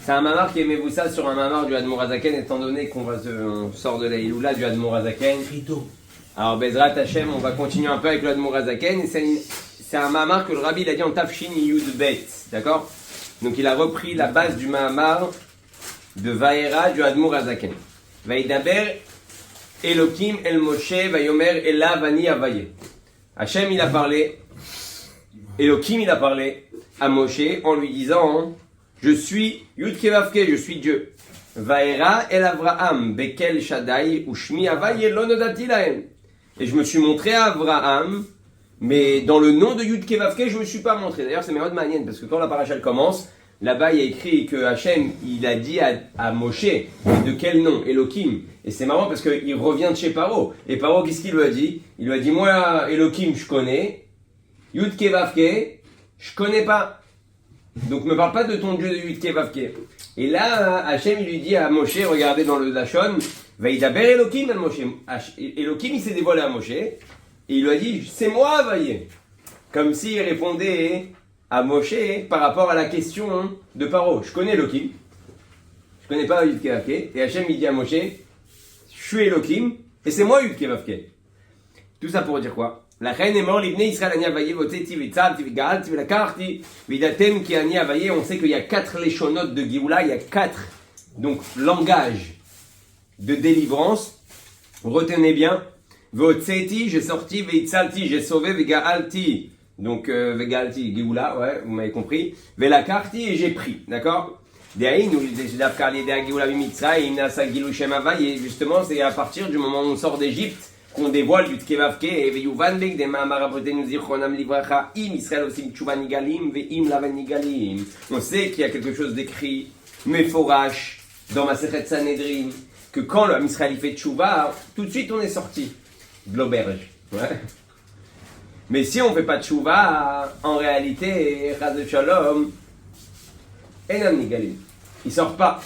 C'est un mamar qui aimez-vous ça sur un mamar du Admour Hazaken, étant donné on sort de la Iloula du Admour Hazaken. Alors Bezrat Hashem, on va continuer un peu avec le Admour Hazaken. C'est un mamar que le Rabbi il a dit en Tafshin Yud Bet, d'accord? Donc il a repris la base du mamar de Vaera du Admour Hazaken. Vaïdaber Elokim El Moshe Vayomer Ela Vani Avaye. Hashem il a parlé, Elokim il a parlé à Moshe en lui disant je suis Yud Kevavke, je suis Dieu. Vaera El Avraham Bekel Shaddai Ushmi Avaye Lo Nodati Lahem. Et je me suis montré à Avraham, mais dans le nom de Yud Kevavke, je ne me suis pas montré. D'ailleurs, c'est Mérod Manienne, parce que quand la paracha commence, là-bas, il y a écrit que Hachem, il a dit à Moshe, de quel nom? Elohim. Et c'est marrant parce qu'il revient de chez Paro. Et Paro, qu'est-ce qu'il lui a dit? Il lui a dit, moi, Elohim, je connais. Yud Kevavke, je connais pas. Donc, me parle pas de ton Dieu de Yud Kevavke. Et là, Hachem, il lui dit à Moshe, regardez dans le Lachon, Vaïdaber Elohim à Moshe. Elohim, il s'est dévoilé à Moshe. Et il lui a dit, c'est moi, voyez. Comme s'il répondait à Moshe par rapport à la question de Paro. Je connais Elohim. Je connais pas Yud Kevavke. Et Hachem, il dit à Moshe, je suis Elohim. Et c'est moi Yud Kevavke. Tout ça pour dire quoi? La reine est morte, l'ibné Israël ani avaye, voteti, vitzalti, vigalti, vilakarti, vidatem ki ani avaye. On sait qu'il y a 4 léchonotes de Géoula, il y a 4 donc langage de délivrance. Retenez bien. Votseti, j'ai sorti, vitzalti, j'ai sauvé, vigalti. Donc vigalti, Géoula, ouais, vous m'avez compris. Vilakarti, et j'ai pris, d'accord? Et justement, c'est à partir du moment où on sort d'Égypte qu'on dévoile Yud Kevavke et Veyuvan Bek des Mahamarabotenu Zichronam Livracha im Israël osim Tshuva Nigalim ve'im Lavan Nigalim. On sait qu'il y a quelque chose d'écrit, Meforash, dans Masechet Sanhedrin, que quand le Israël fait Tshuva, tout de suite on est sorti de l'auberge. Ouais. Mais si on ne fait pas Tshuva, en réalité, Chaz Shalom, Enam Nigalim. Il ne sort pas.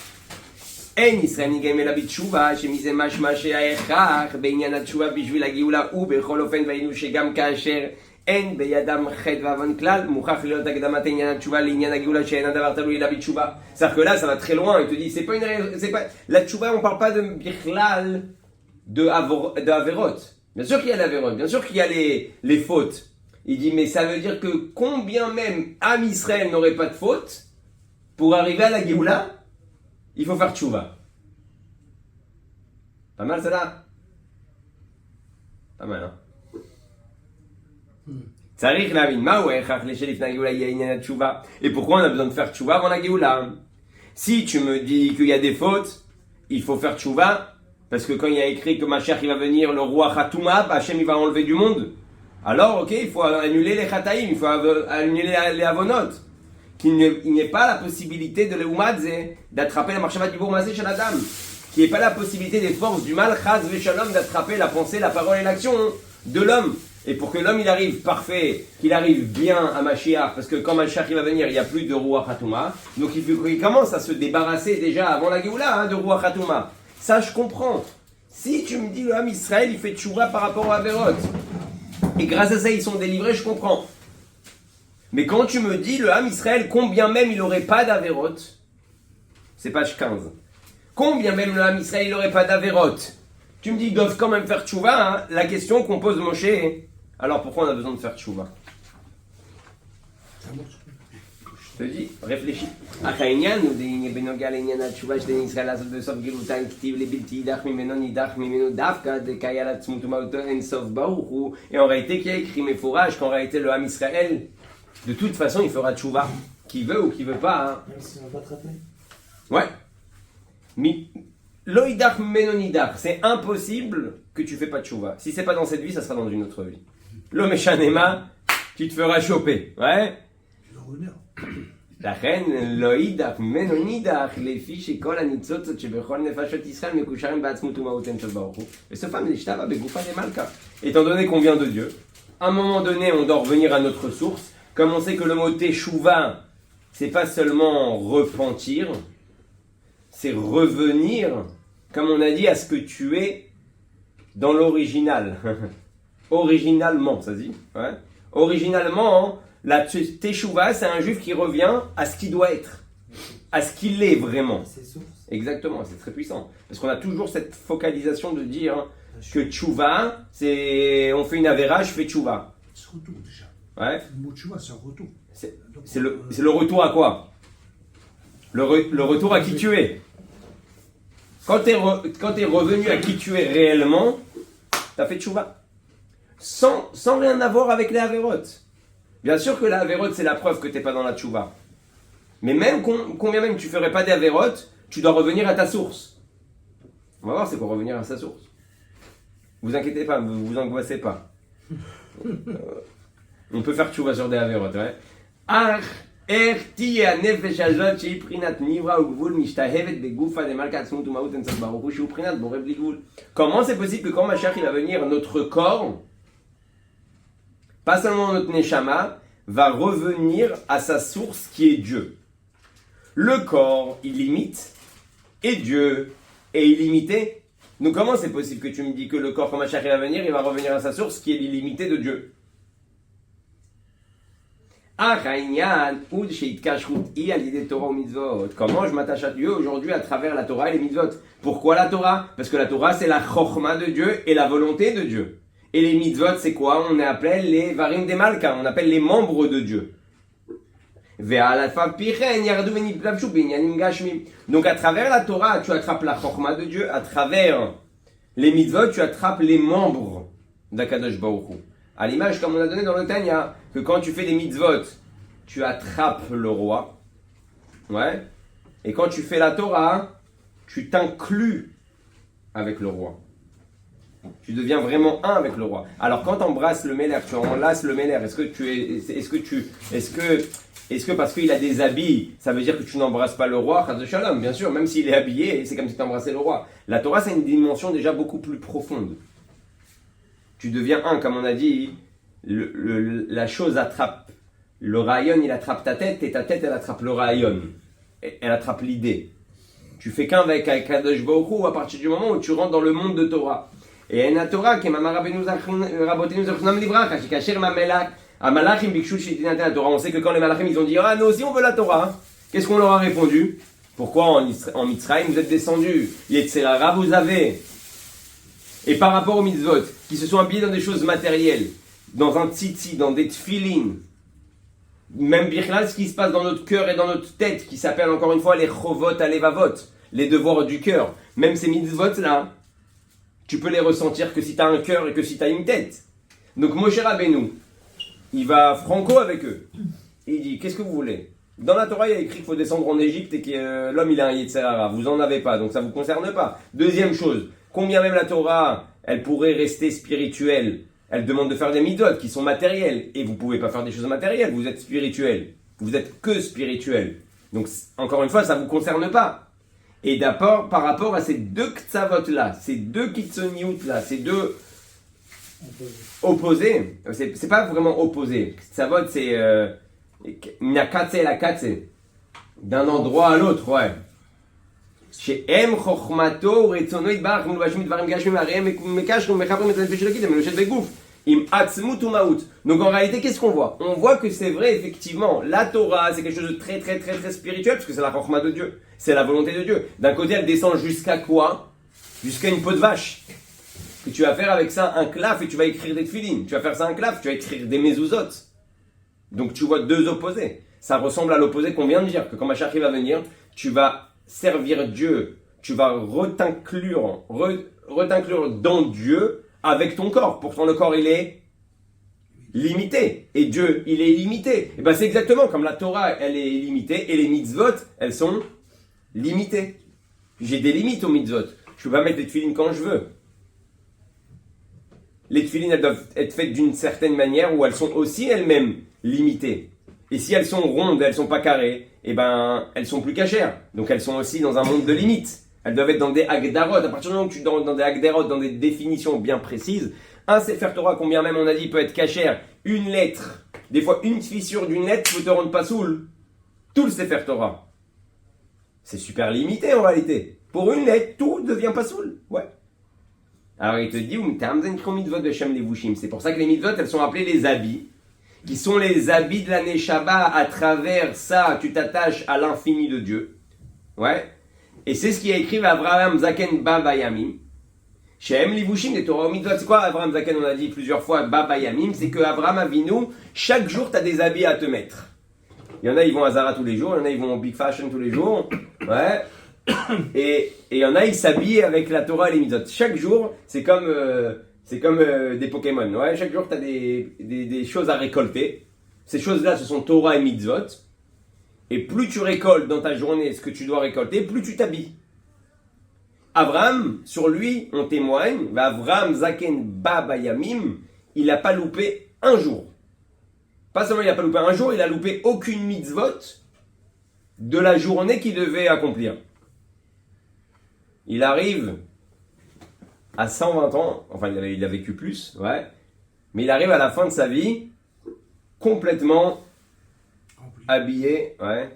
En Israël Nigalim el Abitshuva, shemize mashma she'ayechach, be'inyan hatshuva bishvil hageulah, ובכל אופן והיינו שגם כאשר אין בידם חטא ועוון כלל, מוכרח להיות הקדמת עניין התשובה לעניין הגאולה שאין הדבר תלוי אלא בתשובה. C'est-à-dire que là, ça va très loin. Il te dit, c'est pas la tchouva, on parle pas de bichlal, de averot. Bien sûr qu'il y a l'averot, bien sûr qu'il y a les fautes. Il dit, mais ça veut dire que combien même Am Israël n'aurait pas de faute, pour arriver à la Géoula, il faut faire tchouva. Pas mal, ça là? Pas mal, hein? Et pourquoi on a besoin de faire tchouva avant la Géoula? Si tu me dis qu'il y a des fautes, il faut faire tchouva, parce que quand il y a écrit que Mashiach il va venir, le roi Khatouma, Hachem il va enlever du monde. Alors, ok, il faut annuler les Khataïm, il faut annuler les Avonot. Qu'il n'y ait pas la possibilité de l'Eumadze d'attraper la marchava du bourmazé chez la dame. Qu'il n'y ait pas la possibilité des forces du mal, Chaz Veshalom, d'attraper la pensée, la parole et l'action de l'homme. Et pour que l'homme il arrive parfait, qu'il arrive bien à Mashiach, parce que quand Mashiach il va venir, il n'y a plus de Ruach Hatouma. Donc il faut qu'il commence à se débarrasser déjà avant la Géoula de Ruach Hatouma. Ça je comprends. Si tu me dis le Ham Israël il fait tchouva par rapport à Averot, et grâce à ça ils sont délivrés, je comprends. Mais quand tu me dis le Ham Israël, combien même il n'aurait pas d'Averot, c'est page 15. Combien même le Ham Israël il n'aurait pas d'Averot, tu me dis ils doivent quand même faire tchouva, hein. La question qu'on pose Moshe, alors pourquoi on a besoin de faire tchouva? Je te dis, réfléchis. Et en réalité, qui a écrit Meforash qu'en réalité le Ham Israël, de toute façon, il fera tchouva. Qui veut ou qui veut pas. Hein. Même si on va pas attraper. Ouais. Mais loïdach menonidach, c'est impossible que tu fais pas tchouva. Si c'est pas dans cette vie, ça sera dans une autre vie. L'omeshanema, tu te feras choper. Ouais. La reine loïdach menonidach, les fiches et kol anitzot shebechol nefashot Israël mekusharim ba'atzmut u'ma'oten shel baruch hu. Et ce femme nishtava begufa de malka. Étant donné qu'on vient de Dieu, à un moment donné, on doit revenir à notre source. Comme on sait que le mot teshuva, c'est pas seulement repentir, c'est revenir, comme on a dit, à ce que tu es dans l'original. Originalement, ça se dit. Ouais. Originalement, la teshuva, c'est un juif qui revient à ce qu'il doit être. à ce qu'il est vraiment. C'est source. Exactement, c'est très puissant. Parce qu'on a toujours cette focalisation de dire que tchouva, c'est on fait une avéra, je fais tchouva. C'est retour déjà. Ouais. Le mot tchouva, c'est un retour. C'est le retour à quoi? Le retour à qui tu es. Quand tu es revenu à qui tu es réellement, tu as fait tchouva. Sans rien avoir avec les avérotes. Bien sûr que la avérote, c'est la preuve que tu n'es pas dans la tchouva. Mais même combien même tu ferais pas des avérotes, tu dois revenir à ta source. On va voir c'est quoi revenir à sa source. Vous inquiétez pas, vous angoissez pas. On peut faire tchouva sur des avérotes, ouais. Comment c'est possible que quand Mashiach il va venir, notre corps, pas seulement notre neshama, va revenir à sa source qui est Dieu. Le corps, il limite, et Dieu est illimité. Donc comment c'est possible que tu me dis que le corps, quand Mashiach va venir, il va revenir à sa source qui est l'illimité de Dieu? Comment je m'attache à Dieu aujourd'hui à travers la Torah et les mitzvot? Pourquoi la Torah? Parce que la Torah c'est la chokhma de Dieu et la volonté de Dieu. Et les mitzvot c'est quoi? On appelle les varim des malka, on appelle les membres de Dieu. Donc à travers la Torah tu attrapes la chokhma de Dieu, à travers les mitzvot tu attrapes les membres d'Akadosh Baruch Hu. À l'image comme on a donné dans le Tanya, que quand tu fais des mitzvot, tu attrapes le roi. Ouais. Et quand tu fais la Torah, tu t'inclus avec le roi. Tu deviens vraiment un avec le roi. Alors quand tu embrasses le Méler, tu enlaces le Méler, est-ce que parce qu'il a des habits, ça veut dire que tu n'embrasses pas le roi? Chas de Shalom, bien sûr, même s'il est habillé, c'est comme si tu embrassais le roi. La Torah, c'est une dimension déjà beaucoup plus profonde. Tu deviens un, comme on a dit, la chose attrape. Le rayon, il attrape ta tête, et ta tête, elle attrape le rayon. Elle attrape l'idée. Tu fais qu'un avec Kadosh Baruch Hu à partir du moment où tu rentres dans le monde de Torah. Et en Torah, on sait que quand les malachim ils ont dit ah nous aussi on veut la Torah, qu'est-ce qu'on leur a répondu? Pourquoi en Mitzrayim vous êtes descendus? Yetzerara vous avez. Et par rapport aux mitzvot, qui se sont habillés dans des choses matérielles, dans un tzitzi, dans des tfilin, même birklal, ce qui se passe dans notre cœur et dans notre tête, qui s'appelle encore une fois les chovot alevavot, les devoirs du cœur, même ces mitzvot là, tu peux les ressentir que si tu as un cœur et que si tu as une tête. Donc Moshe Rabbeinu, il va franco avec eux. Il dit, qu'est-ce que vous voulez? Dans la Torah, il y a écrit qu'il faut descendre en Égypte et que l'homme il a un Yetzerara. Vous en avez pas, donc ça ne vous concerne pas. Deuxième chose, combien même la Torah, elle pourrait rester spirituelle, elle demande de faire des mitzvot qui sont matérielles. Et vous ne pouvez pas faire des choses matérielles, vous êtes spirituel. Vous êtes que spirituel. Donc encore une fois, ça ne vous concerne pas. Et d'abord, par rapport à ces deux ktsavot là, ces deux kitsoniout là, ces deux opposés, c'est pas vraiment opposé. Ktsavot c'est nakatse la katse, d'un endroit à l'autre, ouais. Chez M chokhmato retzono itbarach mulvashim dvarim gashmim arem mekashrim mechabrim et nefesh elokit meloshet begouf im atzmut umaut. Donc en réalité, qu'est-ce qu'on voit? On voit que c'est vrai effectivement, la Torah c'est quelque chose de très très très très spirituel parce que c'est la chokhma de Dieu, c'est la volonté de Dieu. D'un côté, elle descend jusqu'à quoi? Jusqu'à une peau de vache. Que tu vas faire avec ça un claf et tu vas écrire des tefilines. Tu vas faire ça un claf, tu vas écrire des mezuzot. Donc tu vois deux opposés. Ça ressemble à l'opposé qu'on vient de dire, que quand Mashiach va venir, tu vas servir Dieu, tu vas ret'inclure dans Dieu avec ton corps. Pourtant le corps il est limité et Dieu il est illimité. Et ben c'est exactement comme la Torah elle est limitée et les mitzvot elles sont limitées. J'ai des limites aux mitzvot. Je peux pas mettre des tefilines quand je veux. Les tefilines elles doivent être faites d'une certaine manière où elles sont aussi elles-mêmes limitées. Et si elles sont rondes, elles sont pas carrées, et ben elles sont plus cachères. Donc elles sont aussi dans un monde de limites. Elles doivent être dans des agdarot. À partir du moment où tu es dans des agdarot, dans des définitions bien précises, un Sefer Torah, combien même on a dit, peut être cachère. Une lettre, des fois une fissure d'une lettre peut te rendre pas saoul. Tout le Sefer Torah. C'est super limité en réalité. Pour une lettre, tout devient pas saoul. Ouais. Alors il te dit, c'est pour ça que les mitzvot, elles sont appelées les habits, qui sont les habits de la Neshama. À travers ça, tu t'attaches à l'infini de Dieu. Ouais. Et c'est ce qui a écrit Abraham Zaken Baba Yamim. Shem Livushim des Torah Mitzvot. C'est quoi Abraham Zaken? On a dit plusieurs fois Baba Yamim. C'est que Abraham Avinu, chaque jour, tu as des habits à te mettre. Il y en a, ils vont à Zara tous les jours. Il y en a, ils vont au Big Fashion tous les jours. Ouais. Et il y en a, ils s'habillent avec la Torah et les Mitzvot. Chaque jour, c'est comme des Pokémon. Ouais. Chaque jour, tu as des choses à récolter. Ces choses-là, ce sont Torah et Mitzvot. Et plus tu récoltes dans ta journée ce que tu dois récolter, plus tu t'habilles. Abraham, sur lui, on témoigne, Abraham Zaken Baba Yamim, il n'a pas loupé un jour. Pas seulement il n'a pas loupé un jour, il n'a loupé aucune mitzvot de la journée qu'il devait accomplir. Il arrive à 120 ans, enfin il a vécu plus, ouais, mais il arrive à la fin de sa vie complètement habillé, ouais.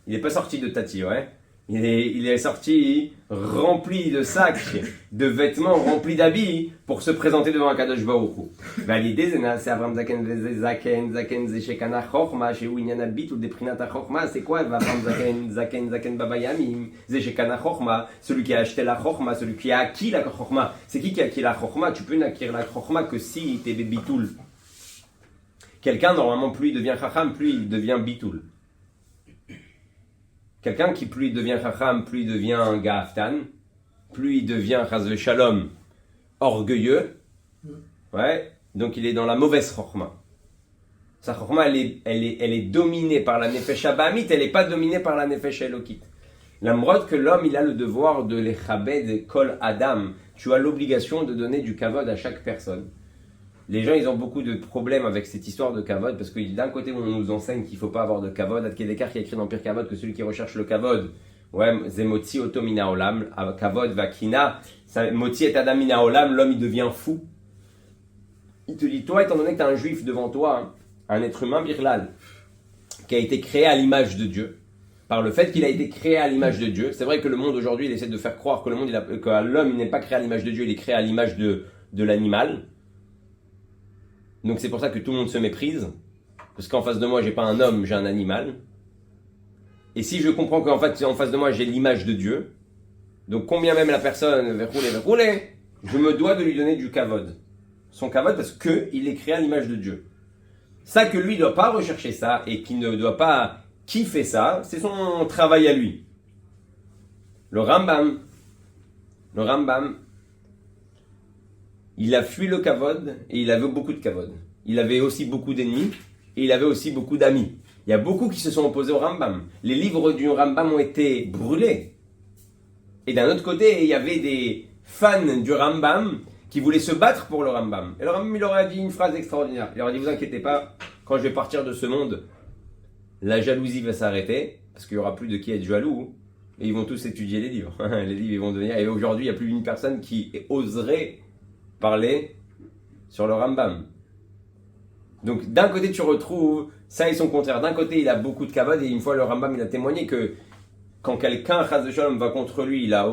Il n'est pas sorti de Tati, ouais. Il est sorti rempli de sacs, de vêtements, remplis d'habits pour se présenter devant un Kadosh Baruch Hu. L'idée, c'est Abraham Zaken Zeshekana Chochma, chez Winyan Abit ou Deprinata Chochma. C'est quoi Abraham Zaken Baba Yamim, Zeshekana Chochma, celui qui a acheté la Chochma, celui qui a acquis la Chochma. C'est qui a acquis la Chochma? Tu peux n'acquérir la Chochma que si tu es Bitoul. Quelqu'un, normalement, plus il devient Chacham, plus il devient Bitoul. Quelqu'un qui plus il devient Chacham, plus il devient un Gaftan, plus il devient Chazve Shalom orgueilleux. Ouais, donc il est dans la mauvaise Chochma. Sa Chochma, elle est dominée par la Nefesh Abahamit, elle n'est pas dominée par la Nefesh Elokit. L'amrod que l'homme, il a le devoir de l'Echabed Kol Adam. Tu as l'obligation de donner du kavod à chaque personne. Les gens, ils ont beaucoup de problèmes avec cette histoire de kavod, parce que d'un côté, on nous enseigne qu'il ne faut pas avoir de kavod. Ad Kedekar qui a écrit dans Pire Kavod que celui qui recherche le kavod, ouais, Zemotzi Otomina Olam, kavod vakina, Motzi et Adamina Olam, l'homme il devient fou. Il te dit, toi, étant donné que tu as un juif devant toi, hein, un être humain birlal, qui a été créé à l'image de Dieu, par le fait qu'il a été créé à l'image de Dieu, c'est vrai que le monde aujourd'hui, il essaie de faire croire que que l'homme n'est pas créé à l'image de Dieu, il est créé à l'image de l'animal. Donc c'est pour ça que tout le monde se méprise, parce qu'en face de moi j'ai pas un homme, j'ai un animal. Et si je comprends qu'en fait en face de moi j'ai l'image de Dieu, donc combien même la personne veut rouler, je me dois de lui donner du kavod. Son kavod parce qu'il est créé à l'image de Dieu. Ça que lui ne doit pas rechercher ça et qu'il ne doit pas kiffer ça, c'est son travail à lui. Le Rambam, il a fui le kavod et il avait beaucoup de kavod. Il avait aussi beaucoup d'ennemis et il avait aussi beaucoup d'amis. Il y a beaucoup qui se sont opposés au Rambam. Les livres du Rambam ont été brûlés. Et d'un autre côté, il y avait des fans du Rambam qui voulaient se battre pour le Rambam. Et le Rambam, il leur a dit une phrase extraordinaire. Il leur a dit, vous inquiétez pas, quand je vais partir de ce monde, la jalousie va s'arrêter, parce qu'il n'y aura plus de qui être jaloux. Et ils vont tous étudier les livres. Les livres, ils vont devenir... Et aujourd'hui, il n'y a plus une personne qui oserait parler sur le Rambam. Donc d'un côté tu retrouves ça et son contraire. D'un côté il a beaucoup de kavod et une fois le Rambam il a témoigné que quand quelqu'un Chaz Shalom va contre lui, il a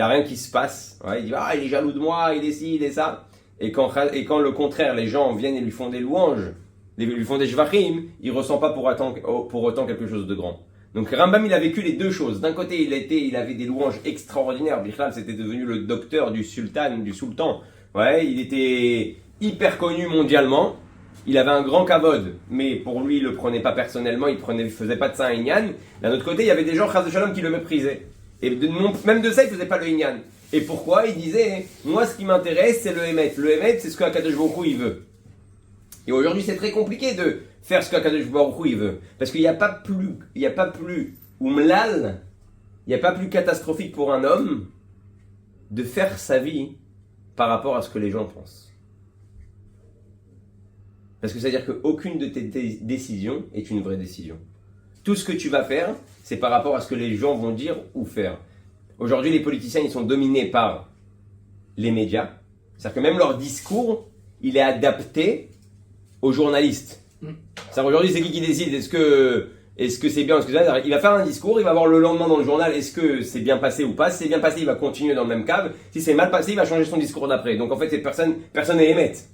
rien qui se passe. Ouais, il dit il est jaloux de moi, il est ci, il est ça. Et quand le contraire, les gens viennent et lui font des louanges, lui font des shvachim, il ressent pas pour autant quelque chose de grand. Donc Rambam il a vécu les deux choses. D'un côté il avait des louanges extraordinaires. Bichlal c'était devenu le docteur du sultan. Ouais, il était hyper connu mondialement. Il avait un grand kavod, mais pour lui il le prenait pas personnellement. Il faisait pas de ça un inyan. D'un autre côté il y avait des gens Chaz Shalom qui le méprisaient. Et même de ça il faisait pas le inyan. Et pourquoi? Il disait moi ce qui m'intéresse c'est le Emet. Le Emet c'est ce que Akadosh Baruch Hu il veut. Et aujourd'hui c'est très compliqué de faire ce qu'Akadosh Baruch Hu il veut. Parce qu'il n'y a pas plus umlal, il n'y a pas plus catastrophique pour un homme de faire sa vie par rapport à ce que les gens pensent. Parce que c'est-à-dire qu'aucune de tes décisions est une vraie décision. Tout ce que tu vas faire, c'est par rapport à ce que les gens vont dire ou faire. Aujourd'hui, les politiciens, ils sont dominés par les médias. C'est-à-dire que même leur discours, il est adapté aux journalistes. C'est-à-dire aujourd'hui, c'est qui décide? Est-ce que c'est bien? Il va faire un discours, il va voir le lendemain dans le journal, est-ce que c'est bien passé ou pas? Si c'est bien passé, il va continuer dans le même cave. Si c'est mal passé, il va changer son discours d'après. Donc en fait, personne n'est émette.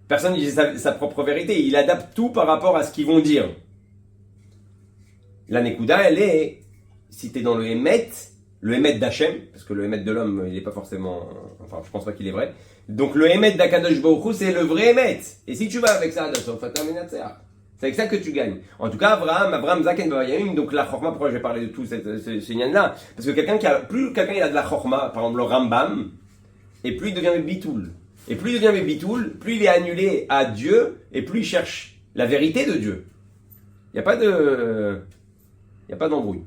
Personne ne dit sa propre vérité. Il adapte tout par rapport à ce qu'ils vont dire. La Nekuda, elle est, si t'es dans le Hémet d'Hachem, parce que le Hémet de l'homme, il est pas forcément, enfin, je pense pas qu'il est vrai. Donc le Hémet d'Akadosh Baruch Hu, c'est le vrai Hémet. Et si tu vas avec ça, c'est avec ça que tu gagnes. En tout cas, Abraham Zaken Bavayamim, donc la Chorma, pourquoi je vais parler de tout ce nyan-là? Parce que plus quelqu'un il a de la Chorma, par exemple le Rambam, et plus il devient Bitoul. Et plus il devient Bitoul, plus il est annulé à Dieu, et plus il cherche la vérité de Dieu. Il n'y a pas d'embrouille.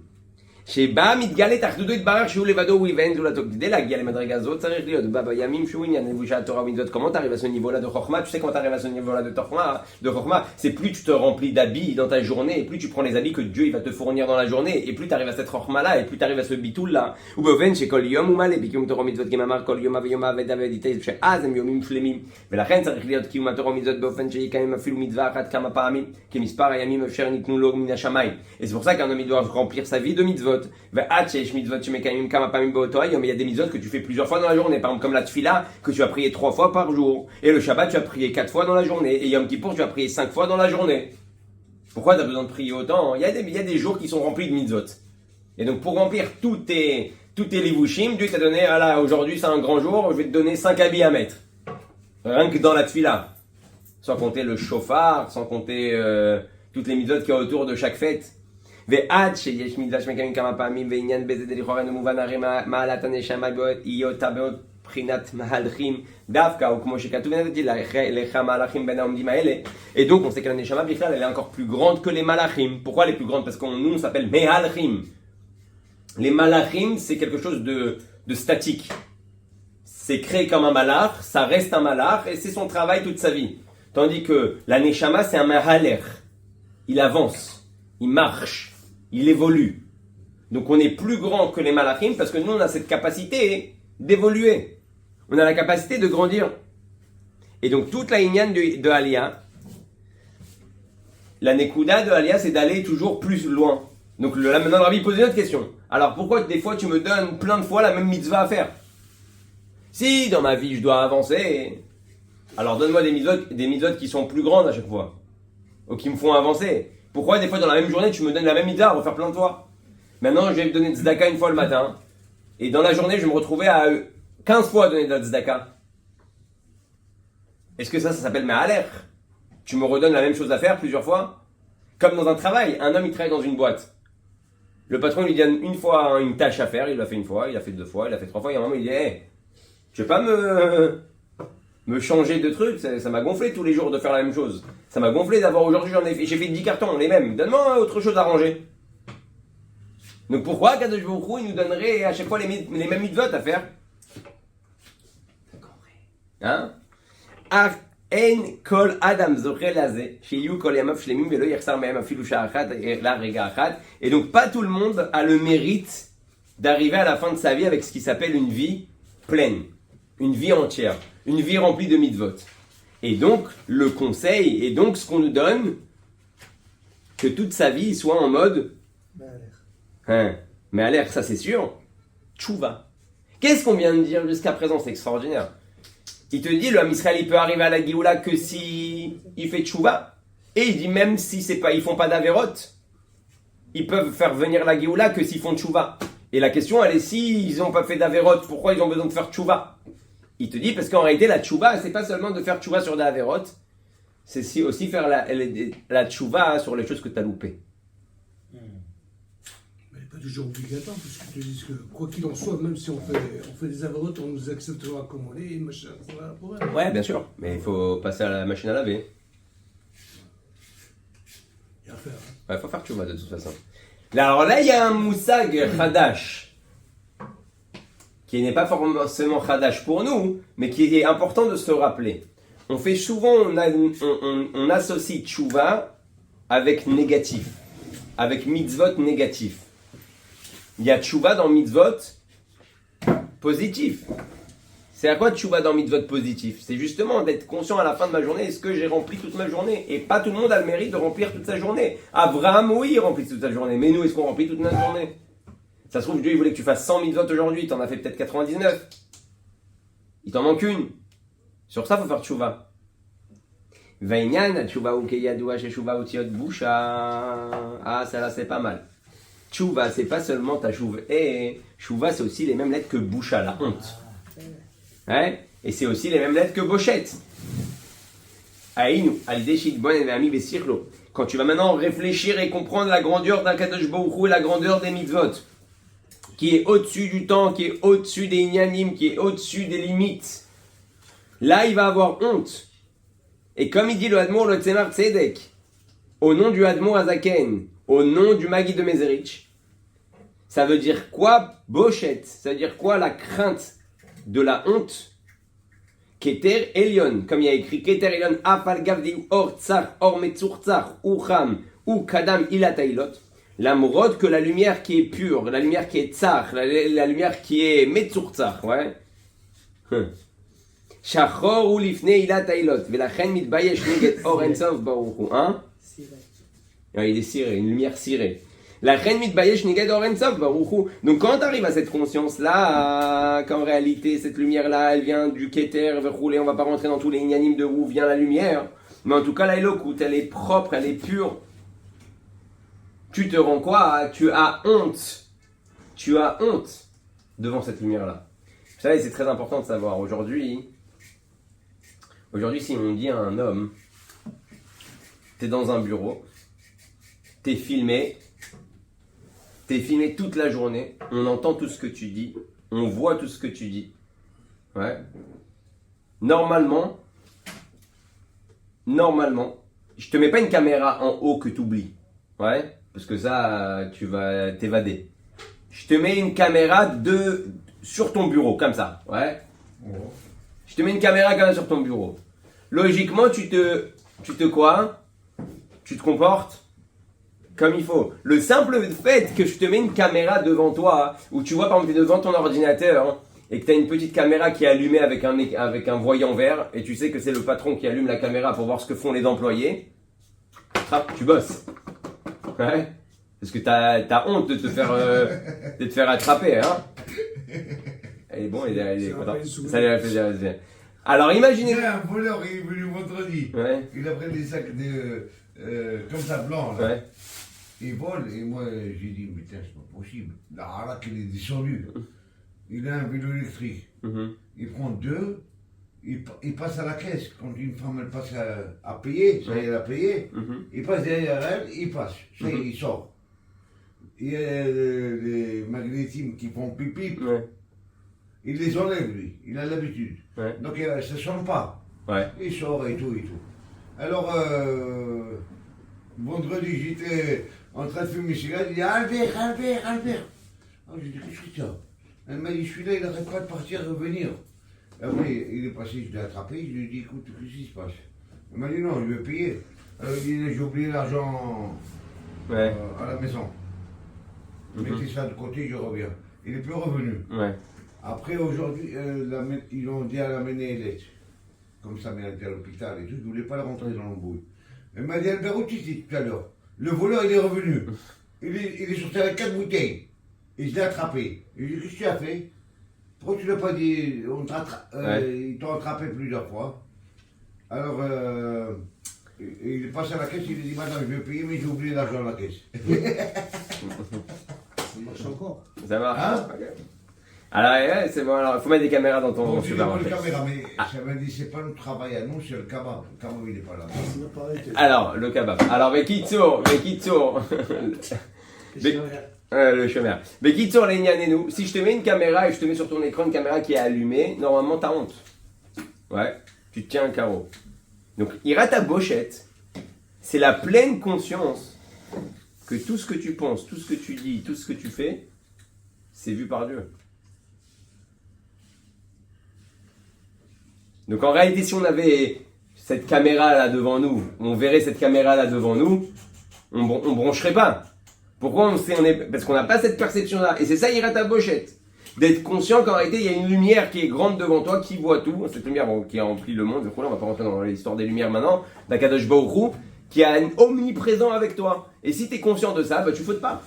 שבה מתגלית אחדותו יתברך שהוא לבדו הוא יבן זולתו. כדי להגיע למדרגה הזאת צריך להיות בימים שהוא עניין לבושת התורה ומצוות. Comment t'arrives à ce niveau-là de Chokhma? Tu sais comment t'arrives à ce niveau-là de Chokhma? C'est plus tu te remplis d'habits dans ta journée, et plus tu prends les habits que Dieu il va te fournir dans la journée, et plus t'arrives à cette Chokhma-là, et plus t'arrives à ce bitoul-là. ובאופן שכל יום הוא מלא בקיום תורה ומצוות כמאמר כל יום ויום עבדה ודיטה שאז הם יומים שלמים. ולכן צריך להיות קיום התורה ומצוות באופן שיקיים אפילו מצווה אחת כמה פעמים כמספר הימים אשר ניתנו לו מן השמיים. Et c'est pour ça qu'un homme il doit remplir sa vie de mitzvot. Il y a des mitzvot que tu fais plusieurs fois dans la journée. Par exemple, comme la tfila, que tu as prié 3 fois par jour. Et le Shabbat, tu as prié 4 fois dans la journée. Et Yom Kippour, tu as prié 5 fois dans la journée. Pourquoi tu as besoin de prier autant? Il y a des jours qui sont remplis de mitzvot. Et donc, pour remplir tous tes livushim, Dieu t'a donné, voilà, aujourd'hui c'est un grand jour, je vais te donner 5 habits à mettre. Rien que dans la tfila. Sans compter le shofar, sans compter toutes les mitzvot qu'il y a autour de chaque fête. ועד שיש מצווה שמקיימים כמה פעמים ועניין בזה דלכאורה מובן הרי מעלת הנשמה בהיותה בחינת מהלכים דווקא או כמו שכתוב נתתי לך מהלכים בין העומדים האלה. Et donc on sait que la neshama בכלל elle est encore plus grande que les malachim. Pourquoi elle est plus grande? Parce que nous on s'appelle mehalchim. Les malachim c'est quelque chose de statique. C'est créé comme un malach, ça reste un malach et c'est son travail toute sa vie. Tandis que la neshama c'est un mahaler. Il avance, il marche. Il évolue. Donc on est plus grand que les malachim parce que nous on a cette capacité d'évoluer. On a la capacité de grandir. Et donc toute la inyan de Aliyah, la nekuda de Aliyah c'est d'aller toujours plus loin. Donc maintenant le Rabbi pose une autre question. Alors pourquoi des fois tu me donnes plein de fois la même mitzvah à faire? Si dans ma vie je dois avancer, alors donne-moi des mitzvot qui sont plus grandes à chaque fois. Ou qui me font avancer. Pourquoi des fois dans la même journée tu me donnes la même mitzvah à refaire plein de fois? Maintenant je vais me donner tzedaka une fois le matin et dans la journée je vais me retrouver à 15 fois donner de la tzedaka. Est-ce que ça s'appelle me'aler? Tu me redonnes la même chose à faire plusieurs fois? Comme dans un travail, un homme il travaille dans une boîte. Le patron lui donne une fois une tâche à faire, il l'a fait une fois, il l'a fait 2 fois, il l'a fait 3 fois, et à un moment il dit hey, tu veux pas me changer de truc, ça m'a gonflé tous les jours de faire la même chose. Ça m'a gonflé d'avoir aujourd'hui, j'ai fait 10 cartons, les mêmes. Donne-moi autre chose à ranger. Donc pourquoi Kadosh Baruch Hu, il nous donnerait à chaque fois les mêmes mitzvot à faire? Hein? En kol adam zocher laze, shiyu kol yamav shlemim velo yachsar mehem afilu shah achat la rega achat. Et donc pas tout le monde a le mérite d'arriver à la fin de sa vie avec ce qui s'appelle une vie pleine, une vie entière, une vie remplie de mitzvot. Et donc, le conseil, et donc ce qu'on nous donne, que toute sa vie soit en mode... Mais à l'air, ça c'est sûr. Tchouva. Qu'est-ce qu'on vient de dire jusqu'à présent? C'est extraordinaire. Il te dit, le Ham Israël, il peut arriver à la Géoula que si il fait tchouva. Et il dit, même si ils font pas d'averot, ils peuvent faire venir la Géoula que s'ils font tchouva. Et la question, elle est, s'ils n'ont pas fait d'averot, pourquoi ils ont besoin de faire tchouva? Il te dit, parce qu'en réalité, la tchouva, c'est pas seulement de faire tchouva sur des averot, c'est aussi faire la tchouva sur les choses que tu as loupées. Mais pas toujours obligatoire, parce qu'ils te disent que, quoi qu'il en soit, même si on fait des averot, on nous acceptera comme on est, machin, c'est pas un problème. Ouais, bien sûr, mais il faut passer à la machine à laver. Il y a à faire. Hein. Ouais, il faut faire tchouva de toute façon. Alors là, il y a un moussag Khadash, qui n'est pas forcément Khadash pour nous, mais qui est important de se rappeler. On fait souvent, on associe tchouva avec négatif, avec mitzvot négatif. Il y a tchouva dans mitzvot positif. C'est à quoi tchouva dans mitzvot positif? C'est justement d'être conscient à la fin de ma journée, est-ce que j'ai rempli toute ma journée? Et pas tout le monde a le mérite de remplir toute sa journée. Abraham, oui, il remplit toute sa journée, mais nous, est-ce qu'on remplit toute notre journée? Ça se trouve, Dieu il voulait que tu fasses 100 mitzvot aujourd'hui, t'en as fait peut-être 99. Il t'en manque une. Sur ça, il faut faire tchouva. Vainyan, tchouva ou keyadua, tchouva ou tiot boucha. Ah, ça là, c'est pas mal. Tchouva, c'est pas seulement ta chouva. Et chouva, c'est aussi les mêmes lettres que boucha, la honte. Hein? Et c'est aussi les mêmes lettres que bochette. Aïnou, al-deshit bon et ami besirlo. Quand tu vas maintenant réfléchir et comprendre la grandeur d'un Kadosh Baruch Hu et la grandeur des mitzvot, qui est au-dessus du temps, qui est au-dessus des inyanim, qui est au-dessus des limites, là il va avoir honte. Et comme il dit le Admour, le Tzemar Tzedek, au nom du Admour Azaken, au nom du Maguide de Mezerich, ça veut dire quoi bochette? Ça veut dire quoi la crainte de la honte? Keter Elion, comme il y a écrit Keter Elion, Afal Gavdi Or Tsar, Or Metzur Tsar, Ucham, ou Kadam Ilatailot, la morode que la lumière qui est pure, la lumière qui est Tsar, la lumière qui est Metzur Tsar, ouais. Shachor ou Lifne Ilatailot, Velachen Mitbayesh Neget Or Ensof Baruchu, hein? Il est ciré, une lumière cirée. La reine mitbayesh niged orensov baruchu. Donc quand tu arrives à cette conscience-là, qu'en réalité cette lumière-là, elle vient du keter, verroulé, on va pas rentrer dans tous les inanimes de où vient la lumière, mais en tout cas la elokut, elle est propre, elle est pure. Tu te rends quoi? Tu as honte. Tu as honte devant cette lumière-là. Vous savez, c'est très important de savoir. Aujourd'hui, si on dit à un homme, t'es dans un bureau, t'es filmé toute la journée, on entend tout ce que tu dis, on voit tout ce que tu dis. Ouais. Normalement, je te mets pas une caméra en haut que tu oublies. Ouais, parce que ça, tu vas t'évader. Je te mets une caméra sur ton bureau, comme ça. Ouais. Je te mets une caméra comme ça sur ton bureau. Logiquement, tu te quoi? Tu te comportes comme il faut. Le simple fait que je te mets une caméra devant toi, où tu vois par exemple tu es devant ton ordinateur, hein, et que tu as une petite caméra qui est allumée avec un voyant vert, et tu sais que c'est le patron qui allume la caméra pour voir ce que font les employés, tu bosses. Ouais. Parce que t'as honte de te faire attraper. Hein. Elle est bon, elle est content. Ça lui a fait bien. Alors imaginez... Un voleur, il est venu vendredi. Ouais. Il a pris des sacs comme ça blancs. Là. Ouais. Il vole, et moi j'ai dit, mais tiens, c'est pas possible. Là qu'il est descendu. Il a un vélo électrique. Il prend deux, il passe à la caisse. Quand une femme elle passe à payer, ça y est, elle a payé. Il passe derrière elle, il passe. Ça y est, il sort. Il y a les magnétimes qui font pipi. Ouais. Il les enlève, lui. Il a l'habitude. Ouais. Donc ça ne sonne pas. Ouais. Il sort et tout. Alors, vendredi, j'étais en train de fumer cigare, il dit Albert. Alors j'ai dit, qu'est-ce que tu as? Elle m'a dit, celui-là, il n'arrête pas de partir et revenir. Après, il est passé, je l'ai attrapé, je lui ai dit, écoute, qu'est-ce qui se passe? Elle m'a dit, non, je vais payer. Alors il dit, j'ai oublié l'argent à la maison. Mettez ça de côté, je reviens. Il n'est plus revenu. Ouais. Après, aujourd'hui, ils ont dit à l'amener lettre. Comme ça, mais elle était à l'hôpital et tout, je ne voulais pas la rentrer dans l'embrouille. Elle m'a dit, Albert, où tu étais tout à l'heure? Le voleur, il est revenu. Il est sorti avec 4 bouteilles. Et je l'ai attrapé. Et je lui ai dit, qu'est-ce que tu as fait? Pourquoi tu ne l'as pas dit? Ils t'ont attrapé plusieurs fois. Alors, il est passé à la caisse, il a dit, madame, je vais payer, mais j'ai oublié l'argent à la caisse. Ça marche encore. Ça marche. Hein? Okay. Alors, c'est bon, alors il faut mettre des caméras dans ton supermarché. Mais ça m'a dit, c'est pas notre travail à nous, c'est le kebab. Le kebab, il n'est pas là. Alors, le kebab. Alors, Bekitsour. Le chemin. Bekitsour, les nous. Si je te mets une caméra et je te mets sur ton écran une caméra qui est allumée, normalement, t'as honte. Ouais, tu te tiens un carreau. Donc, ira ta bochette. C'est la pleine conscience que tout ce que tu penses, tout ce que tu dis, tout ce que tu fais, c'est vu par Dieu. Donc en réalité, si on avait cette caméra là devant nous, on verrait cette caméra là devant nous, on broncherait pas. Pourquoi parce qu'on n'a pas cette perception là. Et c'est ça, ira ta bochette. D'être conscient qu'en réalité, il y a une lumière qui est grande devant toi, qui voit tout. Cette lumière qui a rempli le monde. On va pas rentrer dans l'histoire des lumières maintenant. D'Akadosh Baruch Hu, qui est omniprésent avec toi. Et si tu es conscient de ça, tu fautes pas.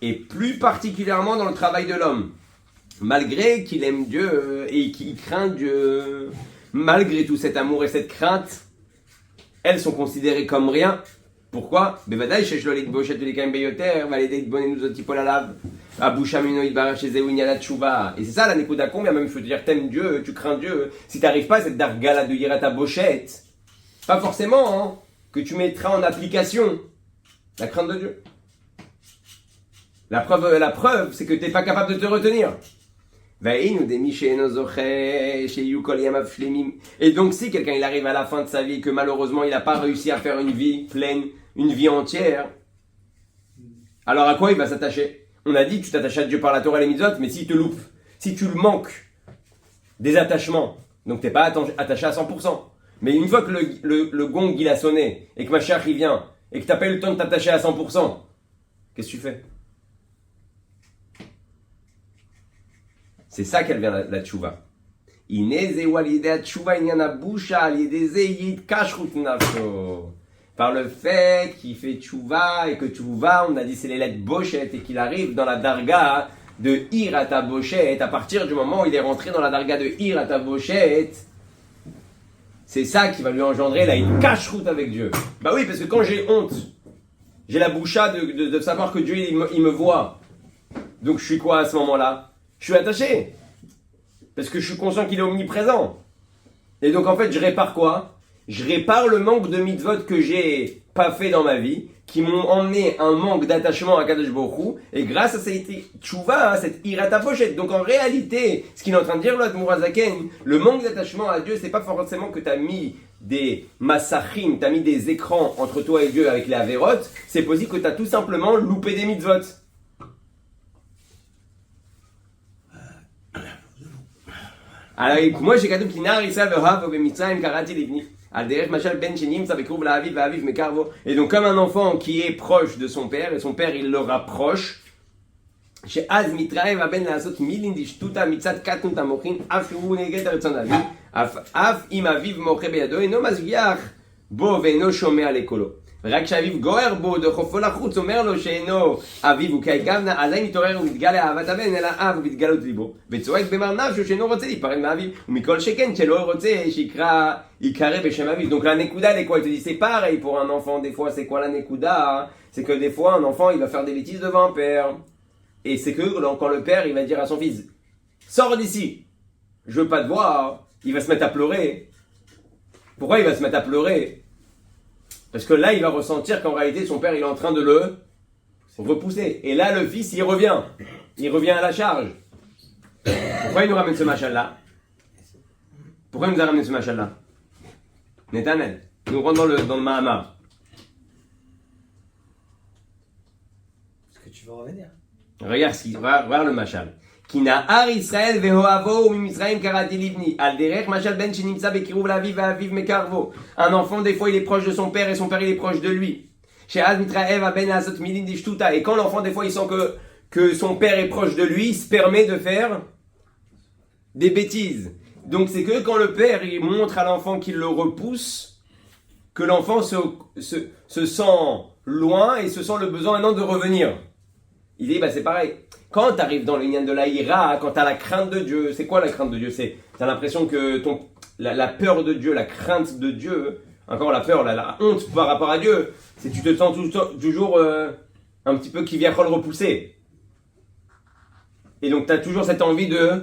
Et plus particulièrement dans le travail de l'homme. Malgré qu'il aime Dieu et qu'il craint Dieu, malgré tout cet amour et cette crainte, elles sont considérées comme rien Pourquoi? בוודאי שיש לו להתבושת ולקיים ביותר, ועל ידי התבוננות זאת תיפול עליו. הבושה ממנו יתברר שזהו עניין התשובה. Et c'est ça la nekuda, combien même je peux te dire t'aimes Dieu, tu crains Dieu. Si t'arrives pas à cette darga là de yirat bochette, pas forcément hein, que tu mettras en application la crainte de Dieu. La preuve, c'est que t'es pas capable de te retenir. Et donc si quelqu'un il arrive à la fin de sa vie et que malheureusement il n'a pas réussi à faire une vie pleine, une vie entière, alors à quoi il va s'attacher? On a dit tu t'attaches à Dieu par la Torah et les mitzvot, mais si tu loupes, si tu le manques des attachements, donc t'es pas attaché à 100%. Mais une fois que le gong il a sonné et que Mashiach il vient et que t'as pas eu le temps de t'attacher à 100%, qu'est-ce que tu fais? C'est ça qu'elle vient la tchouva. Par le fait qu'il fait tchouva et que tchouva, on a dit c'est les lettres bochet et qu'il arrive dans la darga de Hirata Bochet, à partir du moment où il est rentré dans la darga de Hirata Bochet, c'est ça qui va lui engendrer là une cache-route avec Dieu. Bah oui, parce que quand j'ai honte, j'ai la boucha de savoir que Dieu il me voit. Donc je suis quoi à ce moment-là? Je suis attaché. Parce que je suis conscient qu'il est omniprésent. Et donc en fait, je répare quoi? Je répare le manque de mitzvot que j'ai pas fait dans ma vie, qui m'ont emmené un manque d'attachement à Kadosh Baruch Hu, et grâce à cette tchouva, cette hirata pochette. Donc en réalité, ce qu'il est en train de dire là, Mourazaken, le manque d'attachement à Dieu, c'est pas forcément que tu as mis des massachim, tu as mis des écrans entre toi et Dieu avec les avérotes, c'est possible que tu as tout simplement loupé des mitzvot. Alors, moi j'ai cadeau qui n'a rissa vehav bemitzrayim karati livni. Al derech machal ben shenim sa bekrouv la aviv va'aviv mekarvo. Et donc comme un enfant qui est proche de son père et son père il le rapproche. Chez az mitraev ben laasot milin dishtuta mitzat katnut amochin af hu neget retzon aviv af im aviv moche beyado eno mazviach bo ve'eno shomea lekolo. רק שאביו גוער בו דוחפו לחוץ אומר לו שאינו אביו וכהגבנה אזי מתעורר ומתגלה לאהבת הבן אלא אב ומתגלות ליבו וצועק במר נפשו שאינו רוצה להיפרד מאביו ומכל שכן שלא רוצה ייקרא בשם אביו. Donc la nekuda elle est quoi? Il te dit c'est pareil pour un enfant des fois. C'est quoi la nekuda? C'est que des fois un enfant il va faire des bêtises devant un père et c'est que quand le père il va dire à son fils sors d'ici, je veux pas te voir, il va se mettre à pleurer. Pourquoi il va se mettre à pleurer? Parce que là, il va ressentir qu'en réalité, son père, il est en train de le repousser. Et là, le fils, il revient. Il revient à la charge. Pourquoi il nous ramène ce machal-là? Pourquoi il nous a ramené ce machal-là? Netanel. Nous rentrons dans le Mahamar. Parce que tu veux revenir. Regarde le machal. כי נער ישראל ואוהבו וממצרים קראתי לבני על דרך משל בן שנמצא בקירוב לאביו ואביו מקרבו. Un enfant des fois il est proche de son père et son père il est proche de lui. שאז מתרעב הבן לעשות מילים דשטותה. Et quand l'enfant des fois il sent que son père est proche de lui, il se permet de faire des bêtises. Donc c'est que quand le père il montre à l'enfant qu'il le repousse, que l'enfant se sent loin et se sent le besoin maintenant de revenir. Il dit bah c'est pareil. Quand tu arrives dans le lien de la ira, quand tu as la crainte de Dieu, c'est quoi la crainte de Dieu? Tu as l'impression que la peur de Dieu, la crainte de Dieu, encore la peur, la honte par rapport à Dieu, c'est que tu te sens toujours un petit peu qui vient le repousser. Et donc tu as toujours cette envie de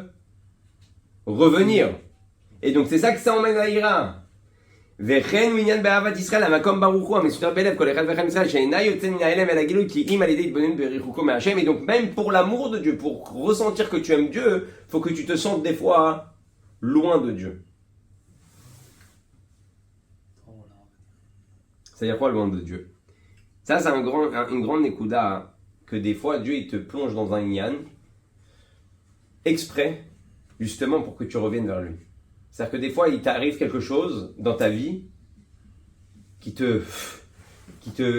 revenir. Et donc c'est ça que ça emmène la ira. וכן הוא עניין באהבת ישראל, המקום ברוך הוא, המסותר בלב כל אחד ואחד מישראל, שאינה יוצא מן ההלם אל הגילוי, כי אם על ידי התבוננות בריחוקו מהשם. Et donc même pour l'amour de Dieu, pour ressentir que tu aimes Dieu, faut que tu te sentes des fois loin de Dieu. C'est-à-dire quoi loin de Dieu? Ça c'est une grande nekuda, que des fois Dieu il te plonge dans un inyan, exprès, justement pour que tu reviennes vers lui. C'est-à-dire que des fois, il t'arrive quelque chose dans ta vie qui te